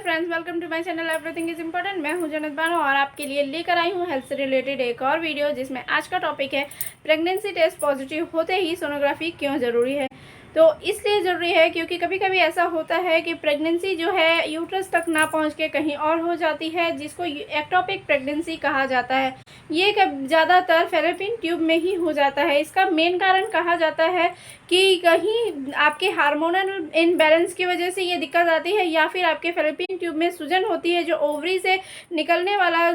Friends, welcome to my channel everything is important. मैं हूं जन्नत बानो और आपके लिए लेकर आई हूं हेल्थ से रिलेटेड एक और वीडियो, जिसमें आज का टॉपिक है प्रेगनेंसी टेस्ट पॉजिटिव होते ही सोनोग्राफी क्यों ज़रूरी है। तो इसलिए ज़रूरी है क्योंकि कभी कभी ऐसा होता है कि प्रेगनेंसी जो है यूट्रस तक ना पहुंच के कहीं और हो जाती है, जिसको एक्टोपिक प्रेगनेंसी कहा जाता है। ये ज़्यादातर फैलोपियन ट्यूब में ही हो जाता है। इसका मेन कारण कहा जाता है कि कहीं आपके हार्मोनल इनबैलेंस की वजह से ये दिक्कत आती है, या फिर आपके फैलोपियन ट्यूब में सूजन होती है जो ओवरी से निकलने वाला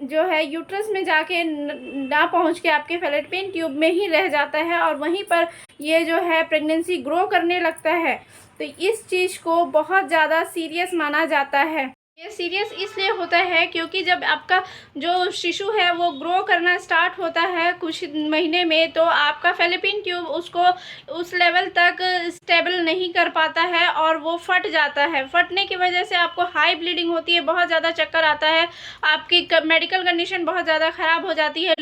जो है यूट्रस में जाके ना पहुंच के आपके फैलोपियन ट्यूब में ही रह जाता है और वहीं पर ये जो है प्रेगनेंसी ग्रो करने लगता है। तो इस चीज़ को बहुत ज़्यादा सीरियस माना जाता है। ये सीरियस इसलिए होता है क्योंकि जब आपका जो शिशु है वो ग्रो करना स्टार्ट होता है कुछ महीने में, तो आपका फैलोपियन ट्यूब उसको उस लेवल तक स्टेबल नहीं कर पाता है और वो फट जाता है। फटने की वजह से आपको हाई ब्लीडिंग होती है, बहुत ज़्यादा चक्कर आता है, आपकी मेडिकल कंडीशन बहुत ज़्यादा ख़राब हो जाती है।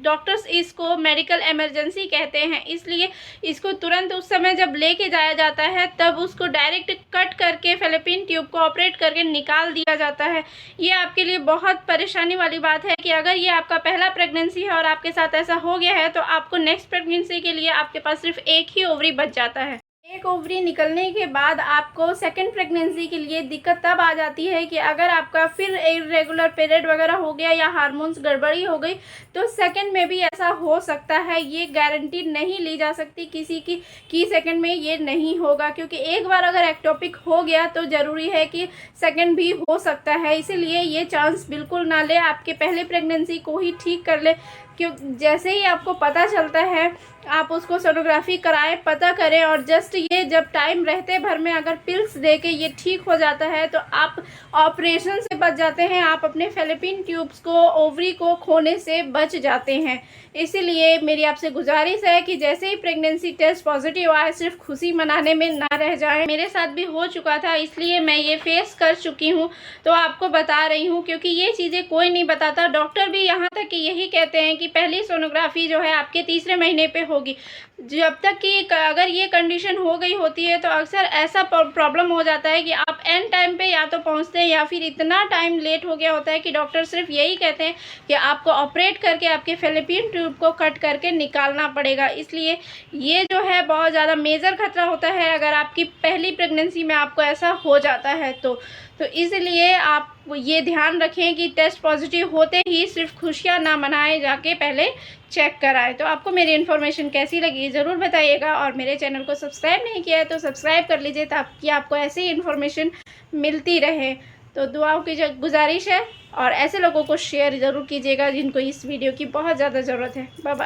डॉक्टर्स इसको मेडिकल इमरजेंसी कहते हैं, इसलिए इसको तुरंत उस समय जब लेके जाया जाता है तब उसको डायरेक्ट कट करके फैलोपियन ट्यूब को ऑपरेट करके निकाल दिया जाता है। ये आपके लिए बहुत परेशानी वाली बात है कि अगर ये आपका पहला प्रेगनेंसी है और आपके साथ ऐसा हो गया है, तो आपको नेक्स्ट प्रेगनेंसी के लिए आपके पास सिर्फ एक ही ओवरी बच जाता है। एक ओवरी निकलने के बाद आपको सेकंड प्रेगनेंसी के लिए दिक्कत तब आ जाती है कि अगर आपका फिर इरेगुलर पीरियड वगैरह हो गया या हार्मोन्स गड़बड़ी हो गई, तो सेकंड में भी ऐसा हो सकता है। ये गारंटी नहीं ली जा सकती किसी की कि सेकंड में ये नहीं होगा, क्योंकि एक बार अगर एक्टोपिक हो गया तो ज़रूरी है कि सेकंड भी हो सकता है। इसीलिए ये चांस बिल्कुल ना ले, आपके पहले प्रेगनेंसी को ही ठीक कर ले। क्यों जैसे ही आपको पता चलता है आप उसको सोनोग्राफी कराएं, पता करें, और जस्ट ये जब टाइम रहते भर में अगर पिल्स दे के ये ठीक हो जाता है तो आप ऑपरेशन से बच जाते हैं, आप अपने फैलोपियन ट्यूब्स को ओवरी को खोने से बच जाते हैं। इसीलिए मेरी आपसे गुजारिश है कि जैसे ही प्रेगनेंसी टेस्ट पॉजिटिव आए सिर्फ खुशी मनाने में ना रह जाएं। मेरे साथ भी हो चुका था, इसलिए मैं ये फेस कर चुकी हूँ तो आपको बता रही हूँ, क्योंकि ये चीज़ें कोई नहीं बताता। डॉक्टर भी यहाँ तक कि यही कहते हैं कि पहली सोनोग्राफी जो है आपके तीसरे महीने पे होगी। जब तक कि अगर ये कंडीशन हो गई होती है तो अक्सर ऐसा प्रॉब्लम हो जाता है कि आप एंड टाइम पे या तो पहुंचते हैं या फिर इतना टाइम लेट हो गया होता है कि डॉक्टर सिर्फ यही कहते हैं कि आपको ऑपरेट करके आपके फैलोपियन ट्यूब को कट करके निकालना पड़ेगा। इसलिए ये जो है बहुत ज़्यादा मेजर खतरा होता है अगर आपकी पहली प्रेगनेंसी में आपको ऐसा हो जाता है तो इसलिए आप ये ध्यान रखें कि टेस्ट पॉजिटिव होते ही सिर्फ खुशियाँ ना मनाएं, जाके पहले चेक कराएं। तो आपको मेरी इन्फॉर्मेशन कैसी लगी ज़रूर बताइएगा, और मेरे चैनल को सब्सक्राइब नहीं किया है तो सब्सक्राइब कर लीजिए ताकि आपको ऐसी इन्फॉर्मेशन मिलती रहे। तो दुआओं की गुजारिश है और ऐसे लोगों को शेयर ज़रूर कीजिएगा जिनको इस वीडियो की बहुत ज़्यादा ज़रूरत है। Bye bye.